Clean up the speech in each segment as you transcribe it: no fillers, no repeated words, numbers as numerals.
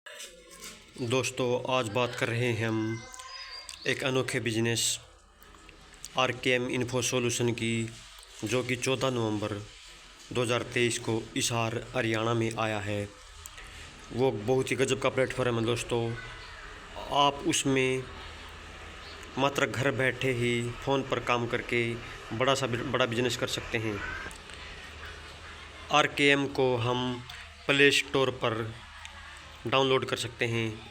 दोस्तों, आज बात कर रहे हैं हम एक अनोखे बिजनेस आरकेएम इन्फो सॉल्यूशन की, जो कि 14 नवंबर 2023 को हिसार हरियाणा में आया है। वो बहुत ही गजब का प्लेटफॉर्म है दोस्तों। आप उसमें मात्र घर बैठे ही फ़ोन पर काम करके बड़ा बिजनेस कर सकते हैं। आरकेएम को हम प्ले स्टोर पर डाउनलोड कर सकते हैं।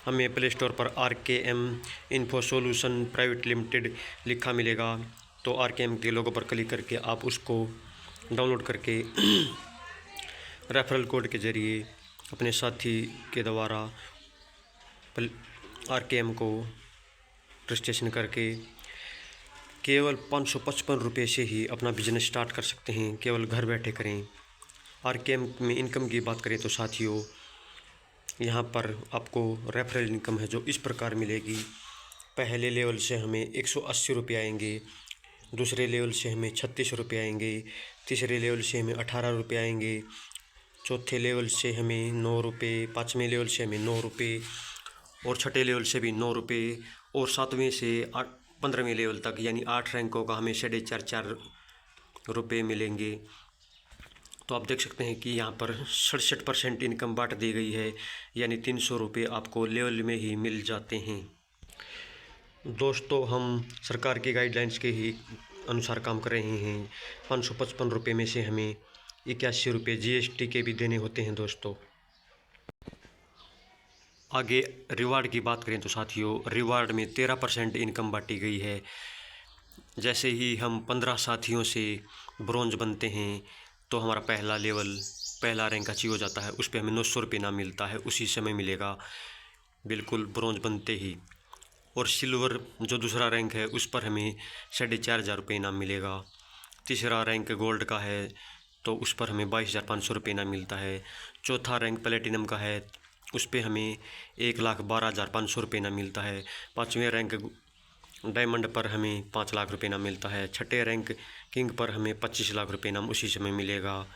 हमें प्ले स्टोर पर RKM info solution private limited लिखा मिलेगा, तो आरकेएम के लोगो पर क्लिक करके आप उसको डाउनलोड करके रेफरल कोड के ज़रिए अपने साथी के द्वारा आरकेएम को रजिस्ट्रेशन करके केवल 555 रुपये से ही अपना बिजनेस स्टार्ट कर सकते हैं। केवल घर बैठे करें। आरकेएम में इनकम की बात करें तो साथियों, यहाँ पर आपको रेफरल इनकम है जो इस प्रकार मिलेगी। पहले लेवल से हमें 180 रुपये आएंगे, दूसरे लेवल से हमें 36 रुपये आएंगे, तीसरे लेवल से हमें 18 रुपये आएंगे, चौथे लेवल से हमें 9 रुपये, पाँचवें लेवल से हमें 9 रुपये और छठे लेवल से भी 9 रुपये और 7वें से 15वें लेवल तक यानी 8 रैंकों का हमें 4.5 रुपये मिलेंगे। तो आप देख सकते हैं कि यहाँ पर 67% इनकम बांट दी गई है, यानी 300 रुपये आपको लेवल में ही मिल जाते हैं। दोस्तों, हम सरकार की गाइडलाइंस के ही अनुसार काम कर रहे हैं। 555 रुपये में से हमें 81 रुपये GST के भी देने होते हैं दोस्तों। आगे रिवार्ड की बात करें तो साथियों, रिवार्ड में 13% इनकम बांटी गई है। जैसे ही हम 15 साथियों से ब्रॉन्ज बनते हैं तो हमारा पहला रैंक अचीव हो जाता है। उस पर हमें 900 रुपये इनाम मिलता है, उसी समय मिलेगा बिल्कुल ब्रॉन्ज बनते ही। और सिल्वर जो दूसरा रैंक है उस पर हमें 4,500 रुपये इनाम मिलेगा। तीसरा रैंक गोल्ड का है तो उस पर हमें 22,500 रुपये इनाम मिलता है। चौथा रैंक प्लेटिनम का है, उस पर हमें 1,12,500 रुपये इनाम मिलता है। पाँचवें रैंक डायमंड पर हमें 5 लाख रुपये इनाम मिलता है। छठे रैंक किंग पर हमें 25 लाख रुपये इनाम उसी समय मिलेगा।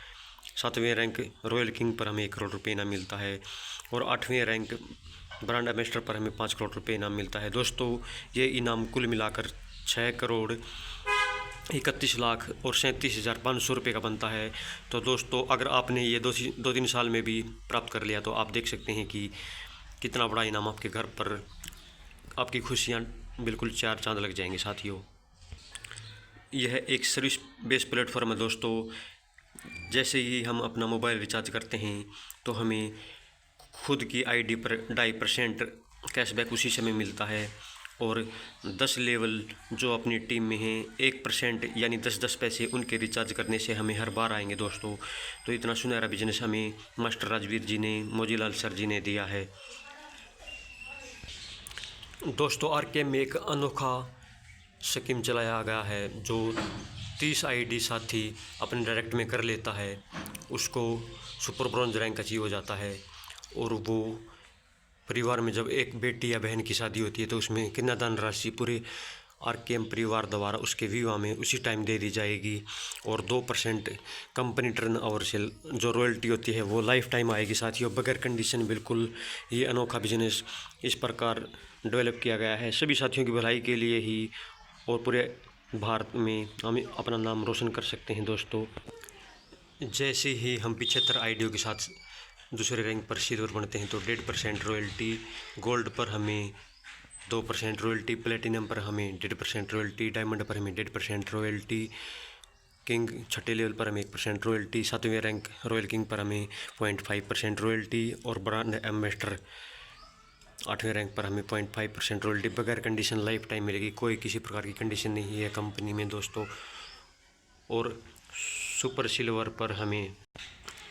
सातवें रैंक रॉयल किंग पर हमें 1 करोड़ रुपये इनाम मिलता है। और 8वें रैंक ब्रांड एम्बेसडर पर हमें 5 करोड़ रुपये इनाम मिलता है। दोस्तों, ये इनाम कुल मिलाकर 6,31,37,500 रुपये का बनता है। तो दोस्तों, अगर आपने ये 2-3 साल में भी प्राप्त कर लिया तो आप देख सकते हैं कि कितना बड़ा इनाम आपके घर पर, आपकी खुशियाँ बिल्कुल 4 चांद लग जाएंगे साथियों। यह एक सर्विस बेस्ड प्लेटफॉर्म है दोस्तों। जैसे ही हम अपना मोबाइल रिचार्ज करते हैं तो हमें खुद की आईडी पर 2.5% कैशबैक उसी समय मिलता है। और 10 लेवल जो अपनी टीम में हैं 1% यानी 10-10 पैसे उनके रिचार्ज करने से हमें हर बार आएंगे दोस्तों। तो इतना सुनहरा बिजनेस हमें मास्टर राजवीर जी ने, मोजीलाल सर जी ने दिया है दोस्तों। आरकेएम में एक अनोखा स्कीम चलाया गया है, जो 30 आईडी साथी अपने डायरेक्ट में कर लेता है, उसको सुपर ब्रॉन्ज रैंक अचीव हो जाता है। और वो परिवार में जब एक बेटी या बहन की शादी होती है तो उसमें कन्यादान राशि पूरे आरकेएम परिवार द्वारा उसके विवाह में उसी टाइम दे दी जाएगी। और 2% कंपनी टर्न ओवर से जो रॉयल्टी होती है वो लाइफ टाइम आएगी साथियों, बगैर कंडीशन। बिल्कुल ये अनोखा बिजनेस इस प्रकार डेवलप किया गया है सभी साथियों की भलाई के लिए ही, और पूरे भारत में हम अपना नाम रोशन कर सकते हैं दोस्तों। जैसे ही हम 75 आईडियों के साथ दूसरे रैंक पर सिल्वर बनते हैं तो 1.5% रॉयल्टी, गोल्ड पर हमें 2% रॉयल्टी, प्लेटिनम पर हमें 1.5% रॉयल्टी, डायमंड पर हमें 1.5% रॉयल्टी, किंग छठे लेवल पर हमें 1% रॉयल्टी, 7वें रैंक रॉयल किंग पर हमें 0.5% रॉयल्टी और ब्रांड एम्बेसडर 8वें रैंक पर हमें 0.5% रॉयल्टी बगैर कंडीशन लाइफ टाइम मिलेगी। कोई किसी प्रकार की कंडीशन नहीं है कंपनी में दोस्तों। और सुपर सिल्वर पर हमें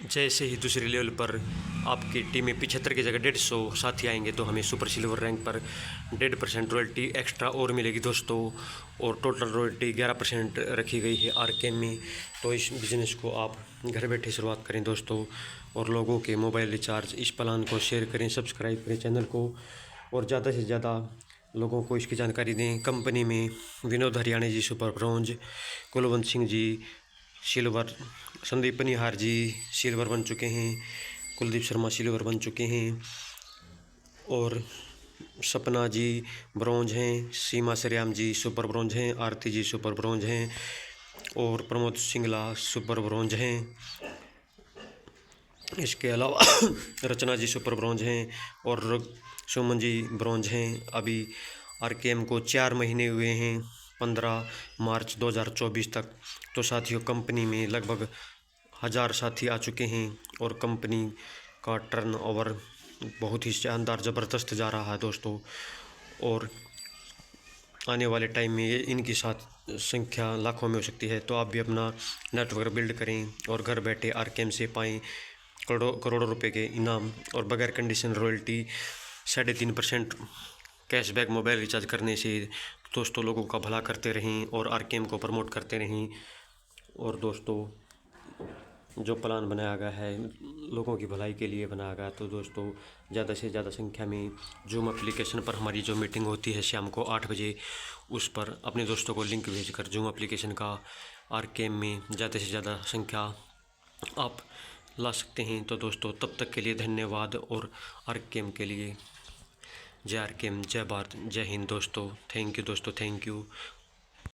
जैसे ही दूसरे लेवल पर आपकी टीम में 75 की जगह 150 साथी आएंगे तो हमें सुपर सिल्वर रैंक पर 1.5% रॉयल्टी एक्स्ट्रा और मिलेगी दोस्तों। और टोटल रॉयल्टी 11% रखी गई है आरकेएम में। तो इस बिज़नेस को आप घर बैठे शुरुआत करें दोस्तों, और लोगों के मोबाइल रिचार्ज इस प्लान को शेयर करें, सब्सक्राइब करें चैनल को, और ज़्यादा से ज़्यादा लोगों को इसकी जानकारी दें। कंपनी में विनोद हरियाणा जी super bronze, Kulwant Singh G silver, Sandeep Panihar G silver बन चुके हैं, कुलदीप शर्मा सिल्वर बन चुके हैं, और सपना जी ब्रॉन्ज हैं, सीमा श्रीराम जी सुपर ब्रॉन्ज हैं, आरती जी सुपर ब्रॉन्ज हैं और प्रमोद सिंगला सुपर ब्रॉन्ज हैं। इसके अलावा रचना जी सुपर ब्रॉन्ज हैं और सुमन जी ब्रॉन्ज हैं। अभी आरकेएम को 4 महीने हुए हैं, 15 मार्च 2024 तक। तो साथियों, कंपनी में लगभग 1000 साथी आ चुके हैं और कंपनी का टर्नओवर बहुत ही शानदार ज़बरदस्त जा रहा है दोस्तों। और आने वाले टाइम में ये इनकी साथ संख्या लाखों में हो सकती है। तो आप भी अपना नेटवर्क बिल्ड करें और घर बैठे आरकेएम से पाएँ करोड़ों रुपए के इनाम और बगैर condition royalty 3.5% cashback mobile recharge करने से। दोस्तों, लोगों का भला करते रहें और आरकेएम को प्रमोट करते रहें। और दोस्तों, जो प्लान बनाया गया है लोगों की भलाई के लिए बनाया गया। तो दोस्तों, ज़्यादा से ज़्यादा संख्या में जूम एप्लीकेशन पर हमारी जो मीटिंग होती है शाम को 8 बजे, उस पर अपने दोस्तों को लिंक भेजकर जूम एप्लीकेशन का आरकेएम में ज़्यादा से ज़्यादा संख्या आप ला सकते हैं। तो दोस्तों, तब तक के लिए धन्यवाद और आरकेएम के लिए जय आरकेएम, जय भारत, जय हिंद दोस्तों। थैंक यू दोस्तों, थैंक यू।